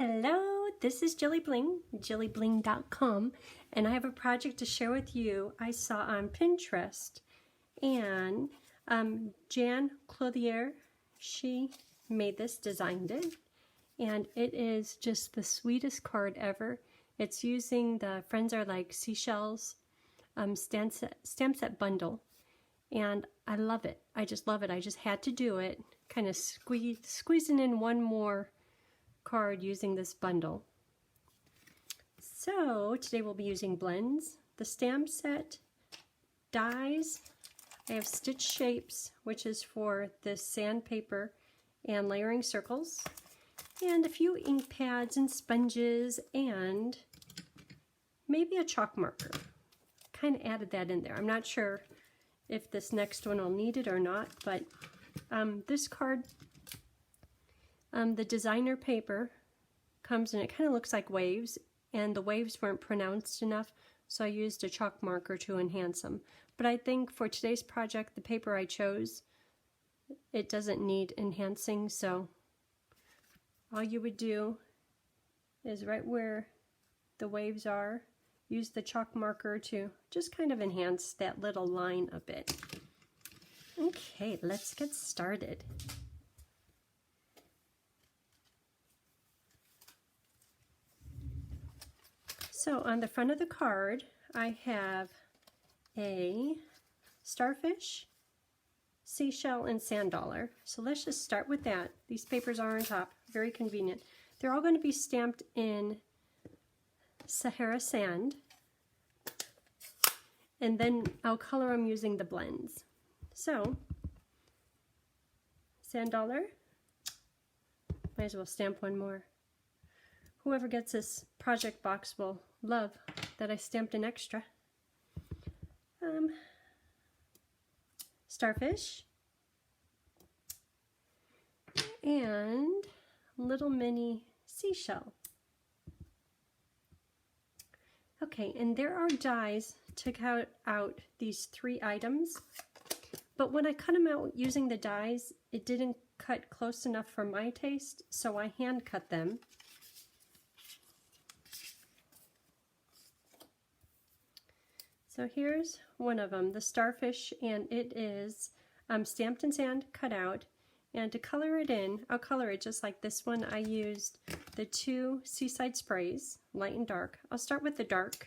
Hello, this is JilliBling, JilliBling.com, and I have a project to share with you I saw on Pinterest. And Jan Clothier, she made this, designed it, and it is just the sweetest card ever. It's using the Friends Are Like Seashells stamp set bundle, and I love it. I just love it. I just had to do it, kind of squeezing in one more card using this bundle. So today we'll be using blends, the stamp set, dies. I have stitch shapes, which is for the sandpaper and layering circles, and a few ink pads and sponges, and maybe a chalk marker. Kind of added that in there. I'm not sure if this next one will need it or not, but this card, the designer paper comes and it kind of looks like waves, and the waves weren't pronounced enough, so I used a chalk marker to enhance them. But I think for today's project, the paper I chose, it doesn't need enhancing, so all you would do is right where the waves are, use the chalk marker to just kind of enhance that little line a bit. Okay, let's get started. So on the front of the card, I have a starfish, seashell, and sand dollar. So let's just start with that. These papers are on top, very convenient. They're all going to be stamped in Sahara sand, and then I'll color them using the blends. So, sand dollar, might as well stamp one more. Whoever gets this project box will love that I stamped an extra. Starfish, and little mini seashell. Okay, and there are dies to cut out these three items, but when I cut them out using the dies, it didn't cut close enough for my taste, so I hand cut them. So here's one of them, the starfish, and it is stamped in sand, cut out. And to color it in, I'll color it just like this one. I used the two Seaside sprays, light and dark. I'll start with the dark,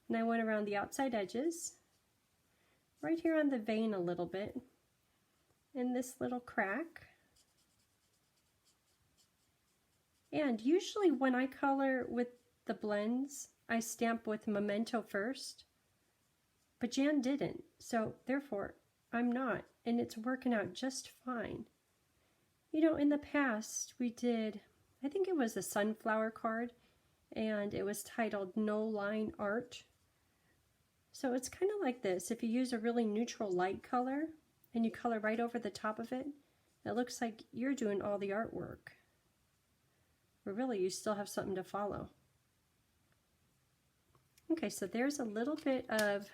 and I went around the outside edges, right here on the vein a little bit, in this little crack. And usually when I color with the blends, I stamp with Memento first. But Jan didn't, so therefore I'm not, and it's working out just fine. You know, in the past we did, I think it was a sunflower card, and it was titled No Line Art. So it's kind of like this. If you use a really neutral light color and you color right over the top of it, it looks like you're doing all the artwork. But really you still have something to follow. Okay, so there's a little bit of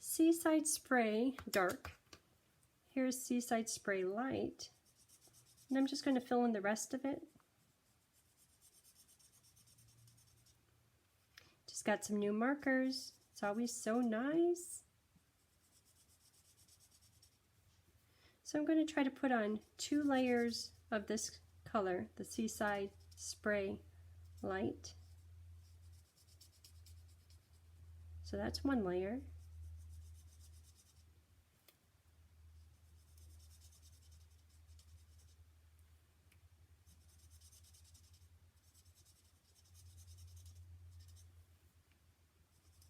Seaside Spray Dark. Here's Seaside Spray Light. And I'm just going to fill in the rest of it. Just got some new markers. It's always so nice. So I'm going to try to put on 2 layers of this color, the Seaside Spray Light. So that's 1 layer.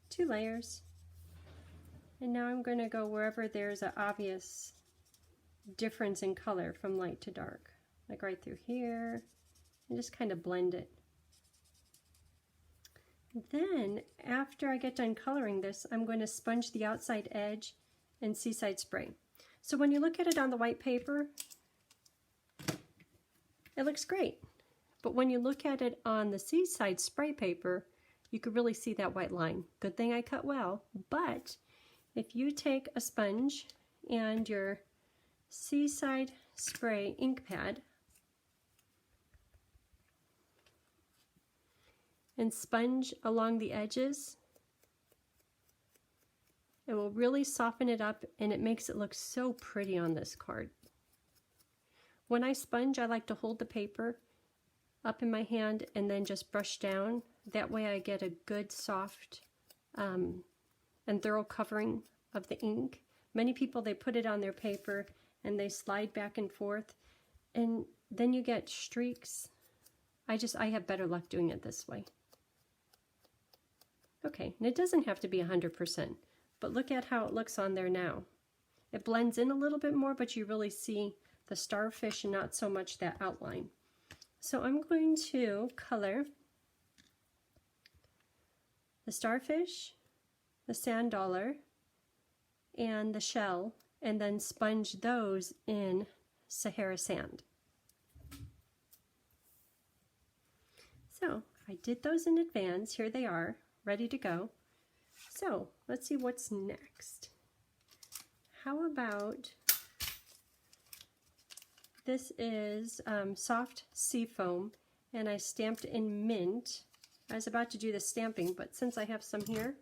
Two layers, and now I'm going to go wherever there's an obvious difference in color from light to dark, like right through here, and just kind of blend it. Then after I get done coloring this, I'm going to sponge the outside edge in Seaside Spray. So when you look at it on the white paper, it looks great, but when you look at it on the Seaside Spray paper, you could really see that white line. Good thing I cut well, but if you take a sponge and your Seaside Spray ink pad and sponge along the edges. It will really soften it up and it makes it look so pretty on this card. When I sponge, I like to hold the paper up in my hand and then just brush down. That way I get a good soft and thorough covering of the ink. Many people, they put it on their paper and they slide back and forth and then you get streaks. I have better luck doing it this way. Okay, and it doesn't have to be 100%, but look at how it looks on there now. It blends in a little bit more, but you really see the starfish and not so much that outline. So I'm going to color the starfish, the sand dollar, and the shell, and then sponge those in Sahara sand. So I did those in advance. Here they are, ready to go. So let's see what's next. How about, this is soft sea foam, and I stamped in mint. I was about to do the stamping, but since I have some here,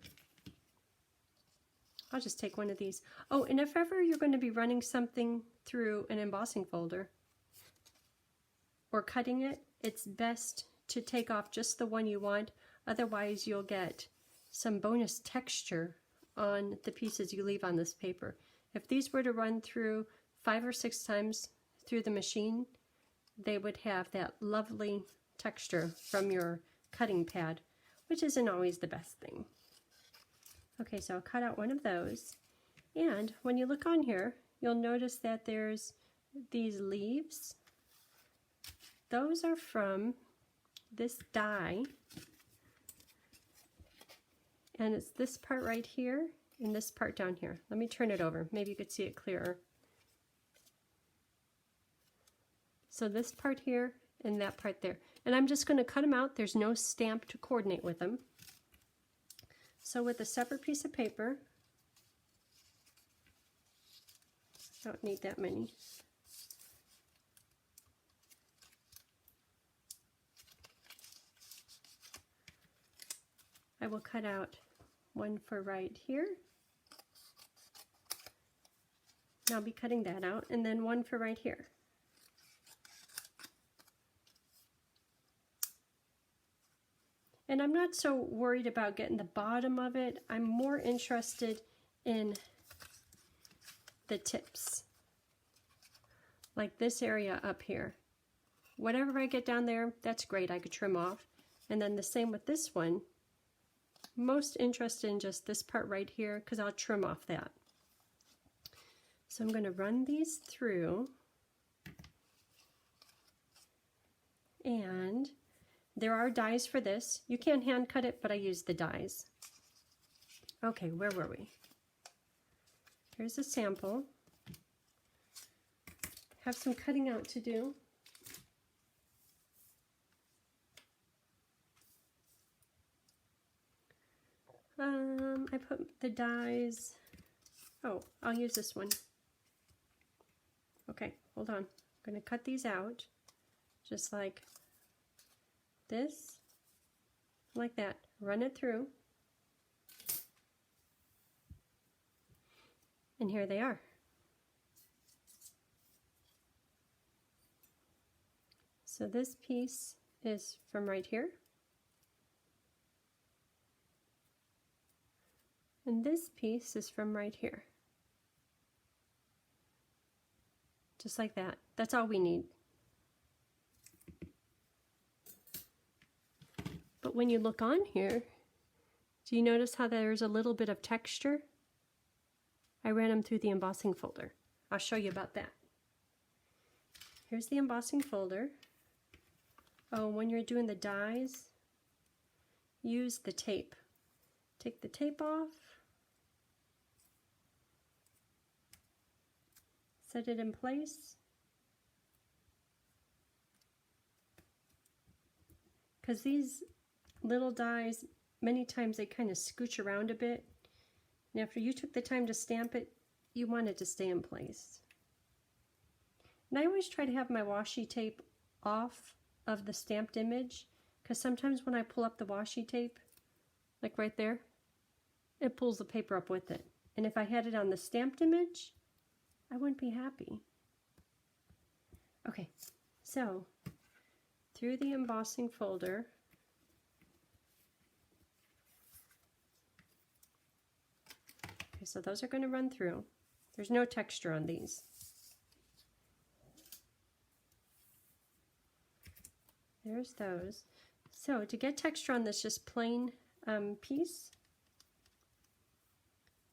I'll just take one of these. Oh, and if ever you're going to be running something through an embossing folder or cutting it, it's best to take off just the one you want. Otherwise, you'll get some bonus texture on the pieces you leave on this paper. If these were to run through 5 or 6 times through the machine, they would have that lovely texture from your cutting pad, which isn't always the best thing. Okay, so I'll cut out one of those, and when you look on here, you'll notice that there's these leaves. Those are from this die, and it's this part right here and this part down here. Let me turn it over, maybe you could see it clearer. So this part here and that part there. And I'm just going to cut them out. There's no stamp to coordinate with them. So with a separate piece of paper, I don't need that many. I will cut out one for right here. And I'll be cutting that out, and then one for right here. And I'm not so worried about getting the bottom of it. I'm more interested in the tips, like this area up here. Whatever I get down there, that's great. I could trim off. And then the same with this one. Most interested in just this part right here because I'll trim off that. So I'm going to run these through, and there are dies for this. You can hand cut it, but I use the dies. Okay, where were we? Here's a sample. Have some cutting out to do. I put the dies. Oh, I'll use this one. Okay, hold on. I'm going to cut these out just like this, like that. Run it through. And here they are. So this piece is from right here. And this piece is from right here. Just like that. That's all we need. But when you look on here, do you notice how there's a little bit of texture? I ran them through the embossing folder. I'll show you about that. Here's the embossing folder. Oh, when you're doing the dies, use the tape. Take the tape off. Set it in place. Because these little dies, many times they kind of scooch around a bit. And after you took the time to stamp it, you want it to stay in place. And I always try to have my washi tape off of the stamped image because sometimes when I pull up the washi tape, like right there, it pulls the paper up with it. And if I had it on the stamped image, I wouldn't be happy. Okay, so through the embossing folder, okay, so those are going to run through. There's no texture on these. There's those. So to get texture on this just plain piece,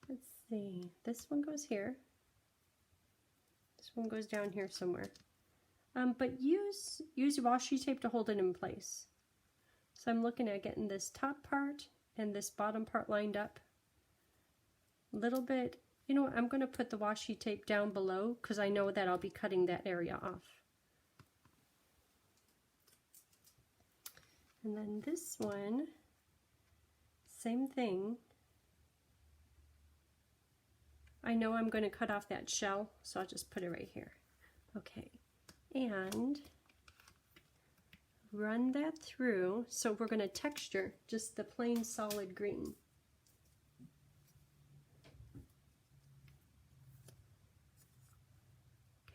let's see, this one goes here. This one goes down here somewhere. But use washi tape to hold it in place. So I'm looking at getting this top part and this bottom part lined up. A little bit, you know what, I'm going to put the washi tape down below because I know that I'll be cutting that area off. And then this one, same thing. I know I'm going to cut off that shell, so I'll just put it right here. Okay, and run that through. So we're going to texture just the plain solid green.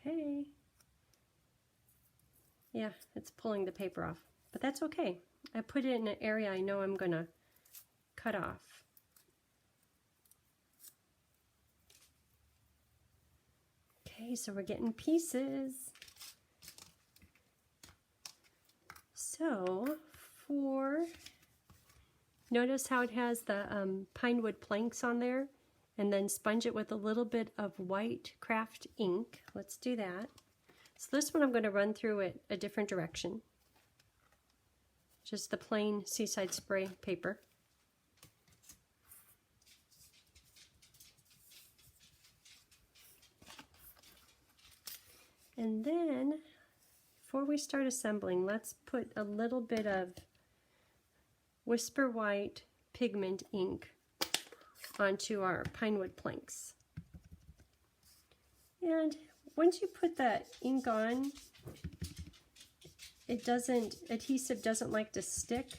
Okay. Yeah, it's pulling the paper off, but that's okay. I put it in an area I know I'm going to cut off. Okay, so we're getting pieces. So notice how it has the pine wood planks on there, and then sponge it with a little bit of white craft ink. Let's do that. So this one I'm going to run through it a different direction. Just the plain Seaside spray paper. And then, before we start assembling, let's put a little bit of Whisper White pigment ink onto our pine wood planks. And once you put that ink on, adhesive doesn't like to stick,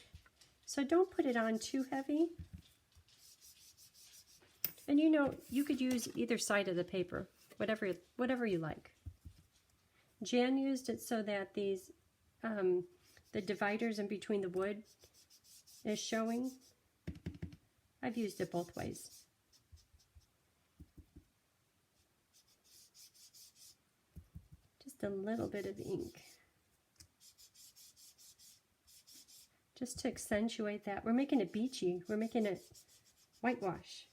so don't put it on too heavy. And you know, you could use either side of the paper, whatever you like. Jan used it so that these, the dividers in between the wood is showing. I've used it both ways. Just a little bit of ink. Just to accentuate that. We're making it beachy. We're making it whitewash.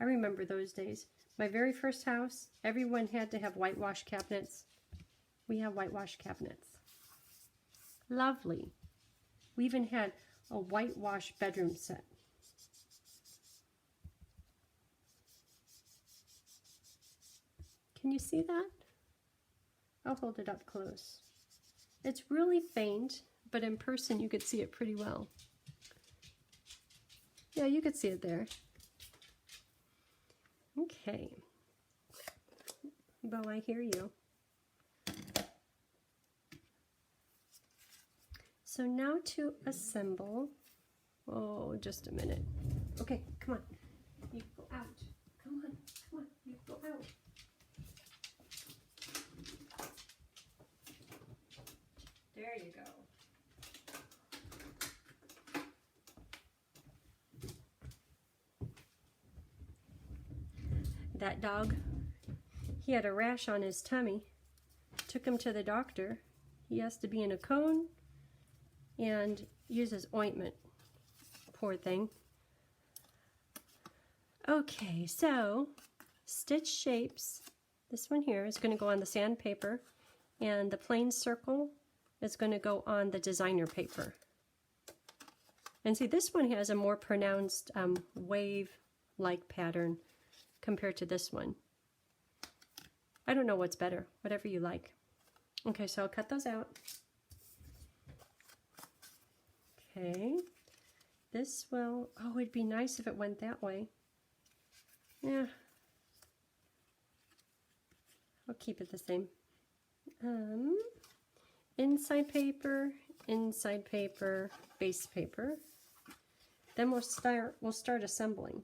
I remember those days. My very first house, everyone had to have whitewash cabinets. We have whitewash cabinets. Lovely. We even had a whitewash bedroom set. Can you see that? I'll hold it up close. It's really faint, but in person you could see it pretty well. Yeah, you could see it there. Okay. Bo, I hear you. So now to assemble. Oh, just a minute. Okay, come on. You go out. Come on, come on. You go out. There you go. That dog, he had a rash on his tummy. Took him to the doctor. He has to be in a cone and uses ointment. Poor thing. Okay, so stitch shapes. This one here is going to go on the sandpaper, and the plain circle is going to go on the designer paper. And see, this one has a more pronounced wave-like pattern compared to this one. I don't know what's better, whatever you like. Okay, so I'll cut those out. Okay, this will, oh, it'd be nice if it went that way. Yeah, I'll keep it the same. Inside paper inside paper, base paper. Then we'll start assembling.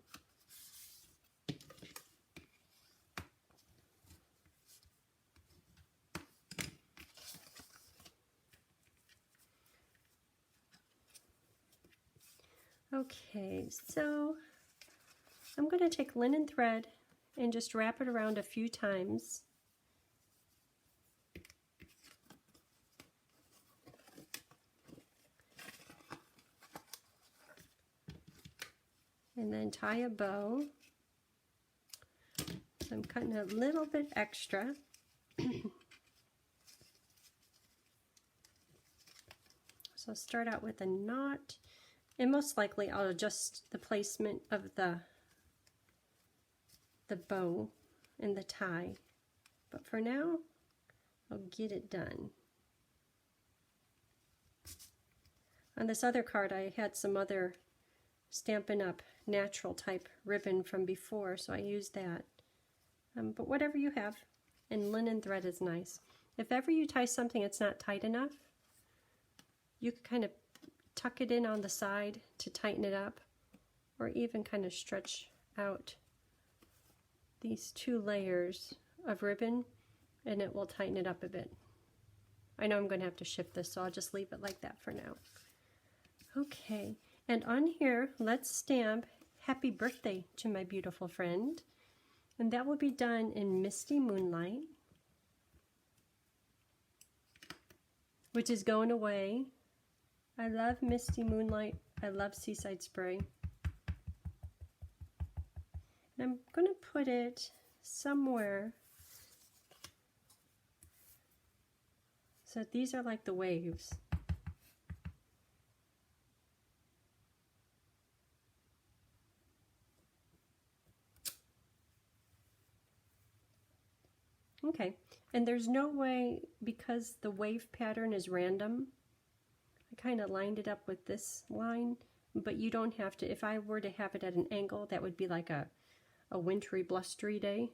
Okay, so I'm going to take linen thread and just wrap it around a few times. And then tie a bow. So I'm cutting a little bit extra. So I'll start out with a knot, and most likely I'll adjust the placement of the bow and the tie. But for now, I'll get it done. On this other card, I had some other Stampin' Up! Natural type ribbon from before, so I used that. But whatever you have, and linen thread is nice. If ever you tie something that's not tight enough, you can kind of tuck it in on the side to tighten it up, or even kind of stretch out these 2 layers of ribbon, and it will tighten it up a bit. I know I'm going to have to shift this, so I'll just leave it like that for now. Okay, and on here, let's stamp Happy Birthday to my beautiful friend. And that will be done in Misty Moonlight, which is going away. I love Misty Moonlight. I love Seaside Spray. And I'm going to put it somewhere. So these are like the waves. Okay, and there's no way, because the wave pattern is random, I kind of lined it up with this line, but you don't have to. If I were to have it at an angle, that would be like a wintry, blustery day,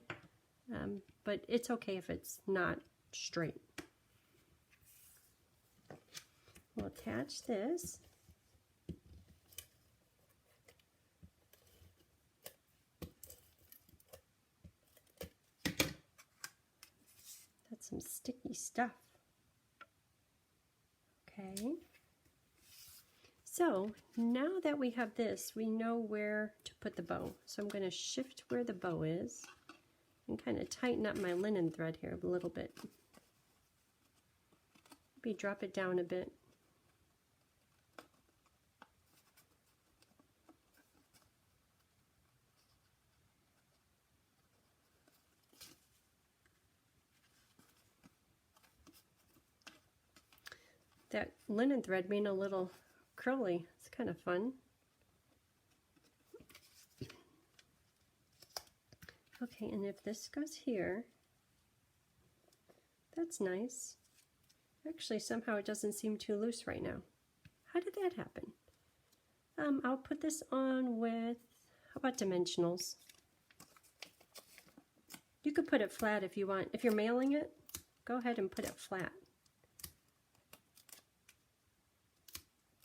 but it's okay if it's not straight. We'll attach this. That's some sticky stuff. Okay. So now that we have this, we know where to put the bow. So I'm going to shift where the bow is and kind of tighten up my linen thread here a little bit. Maybe drop it down a bit. That linen thread being a little curly, it's kind of fun. Okay, and if this goes here, that's nice. Actually, somehow it doesn't seem too loose right now. How did that happen? I'll put this on with, how about dimensionals? You could put it flat if you want. If you're mailing it, go ahead and put it flat.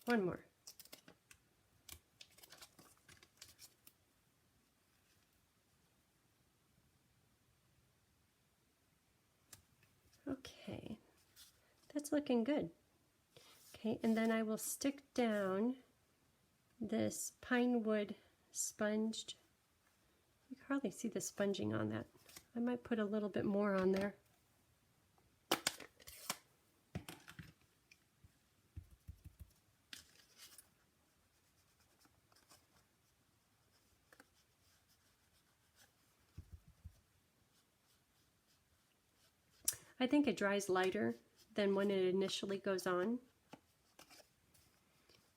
One more. Okay, that's looking good. Okay, and then I will stick down this pine wood sponged. You can hardly see the sponging on that. I might put a little bit more on there. I think it dries lighter than when it initially goes on.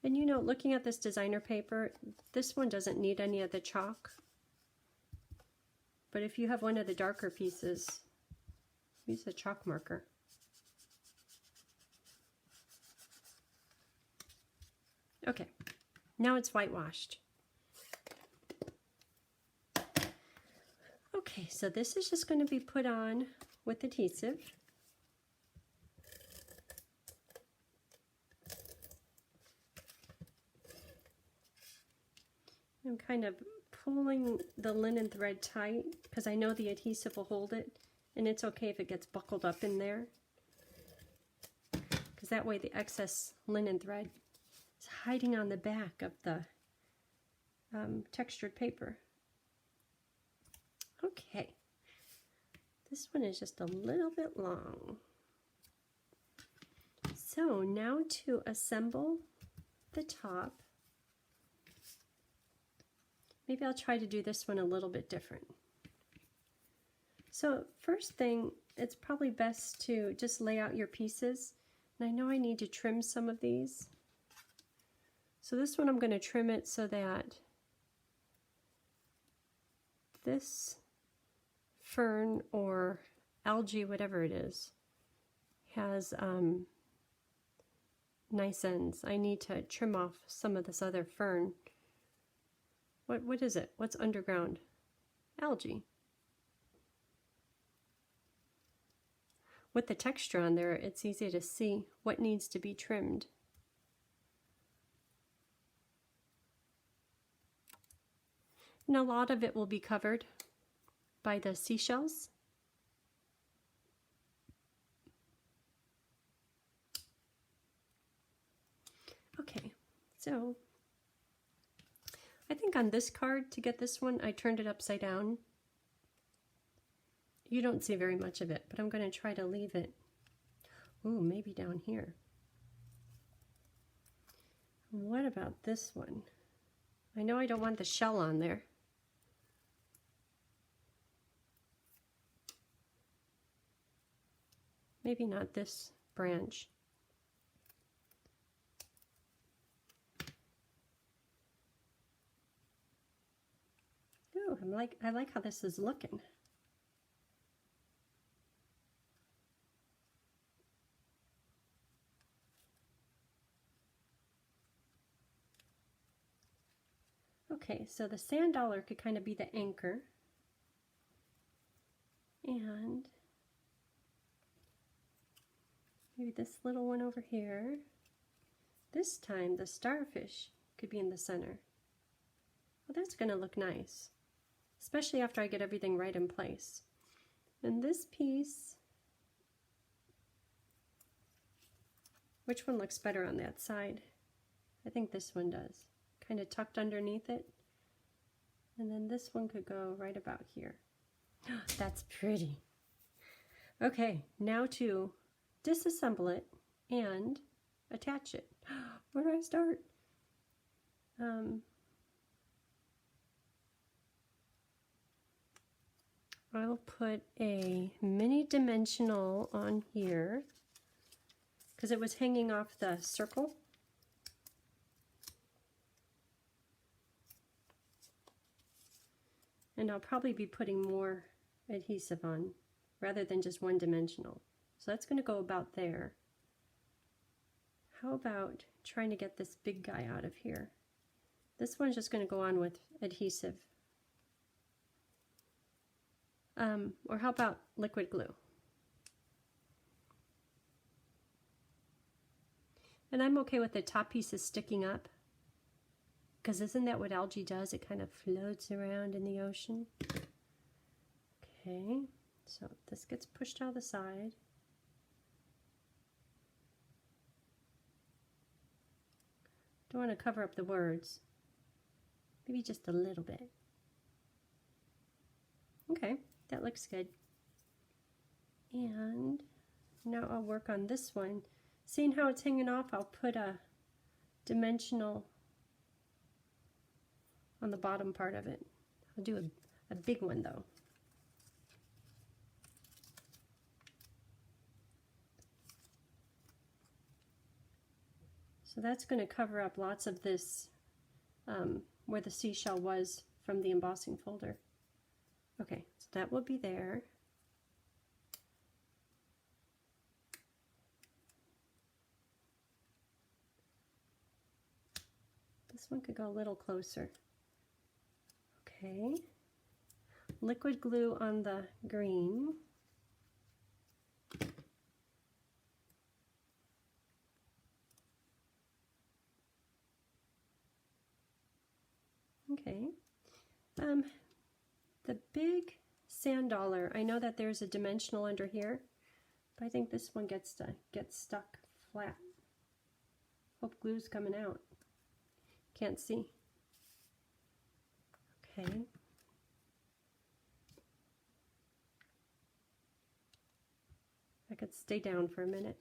And you know, looking at this designer paper, this one doesn't need any of the chalk. But if you have one of the darker pieces, use a chalk marker. Okay, now it's whitewashed. Okay, so this is just going to be put on with adhesive. I'm kind of pulling the linen thread tight because I know the adhesive will hold it, and it's okay if it gets buckled up in there, because that way the excess linen thread is hiding on the back of the textured paper. Okay, this one is just a little bit long. So now to assemble the top. Maybe I'll try to do this one a little bit different. So first thing, it's probably best to just lay out your pieces. And I know I need to trim some of these. So this one I'm going to trim it so that this fern or algae, whatever it is, has nice ends. I need to trim off some of this other fern. What is it? What's underground? Algae. With the texture on there, it's easy to see what needs to be trimmed. And a lot of it will be covered by the seashells. Okay, so I think on this card, to get this one, I turned it upside down. You don't see very much of it, but I'm going to try to leave it. Ooh, maybe down here. What about this one? I know I don't want the shell on there. Maybe not this branch. Ooh, I like how this is looking. Okay, so the sand dollar could kind of be the anchor. And maybe this little one over here. This time the starfish could be in the center. Well, that's going to look nice, especially after I get everything right in place. And this piece, which one looks better on that side? I think this one does. Kind of tucked underneath it. And then this one could go right about here. That's pretty. Okay, now to disassemble it and attach it. Where do I start? I'll put a mini dimensional on here because it was hanging off the circle. And I'll probably be putting more adhesive on rather than just one dimensional. So that's going to go about there. How about trying to get this big guy out of here? This one's just going to go on with adhesive. Or how about liquid glue? And I'm okay with the top pieces sticking up, because isn't that what algae does? It kind of floats around in the ocean. Okay, so this gets pushed out the side. Don't want to cover up the words. Maybe just a little bit. Okay, that looks good. And now I'll work on this one. Seeing how it's hanging off, I'll put a dimensional on the bottom part of it. I'll do a big one though. So that's going to cover up lots of this where the seashell was from the embossing folder. Okay, so that will be there. This one could go a little closer. Okay, liquid glue on the green. Okay. The big sand dollar, I know that there's a dimensional under here, but I think this one gets stuck flat. Hope glue's coming out. Can't see. Okay. I could stay down for a minute.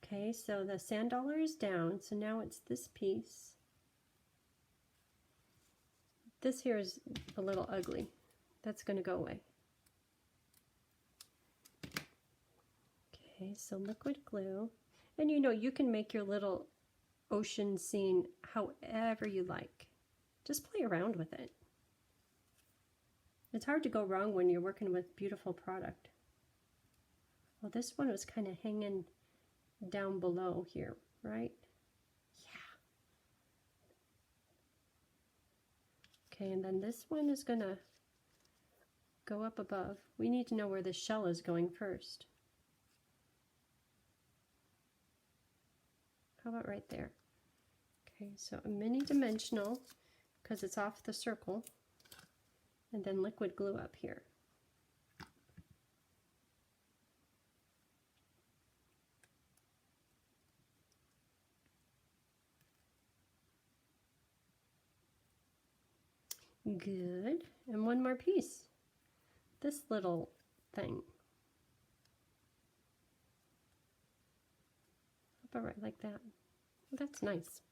Okay, so the sand dollar is down, so now it's this piece. This here is a little ugly. That's going to go away. Okay, so liquid glue. And you know, you can make your little ocean scene however you like. Just play around with it. It's hard to go wrong when you're working with beautiful product. Well, this one was kind of hanging down below here, right? Yeah. Okay, and then this one is going to go up above. We need to know where the shell is going first. How about right there? Okay, so a mini dimensional because it's off the circle, and then liquid glue up here. Good. And one more piece. This little thing. About right like that. That's nice.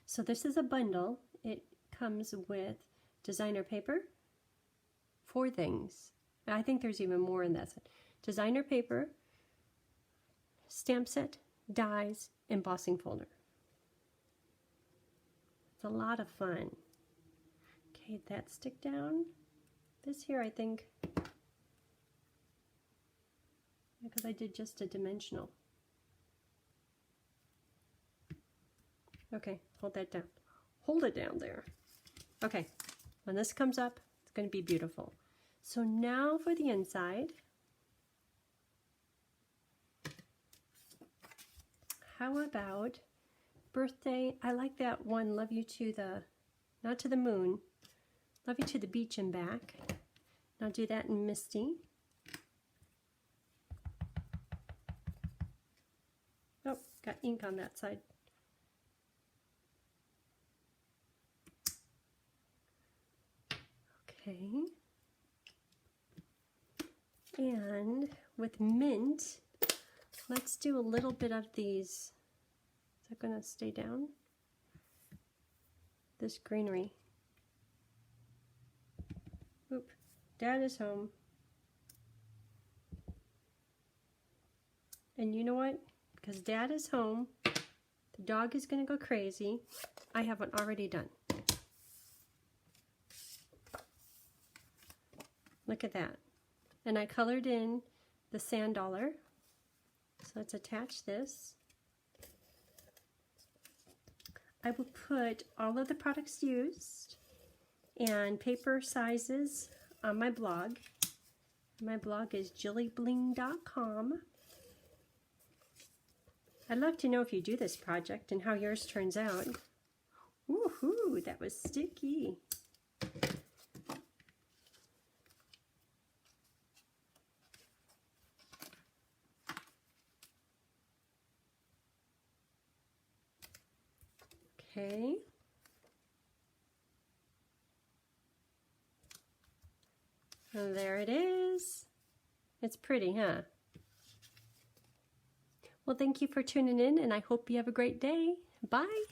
So this is a bundle. It comes with designer paper, 4 things. I think there's even more in this. Designer paper, stamp set, dies, embossing folder. It's a lot of fun. Okay, that stick down. This here, I think, because I did just a dimensional. Okay, hold that down. Hold it down there. Okay, when this comes up, it's going to be beautiful. So now for the inside. How about birthday? I like that one, love you to the, not to the moon, love you to the beach and back. I'll do that in Misty. Oh, got ink on that side. Okay. And with mint, let's do a little bit of these. Is that going to stay down? This greenery. Oop, Dad is home. And you know what? Because Dad is home, the dog is going to go crazy. I have one already done. Look at that. And I colored in the sand dollar. So let's attach this. I will put all of the products used and paper sizes on my blog. My blog is JilliBling.com. I'd love to know if you do this project and how yours turns out. Woohoo, that was sticky. Okay. And there it is. It's pretty, huh? Well, thank you for tuning in, and I hope you have a great day. Bye.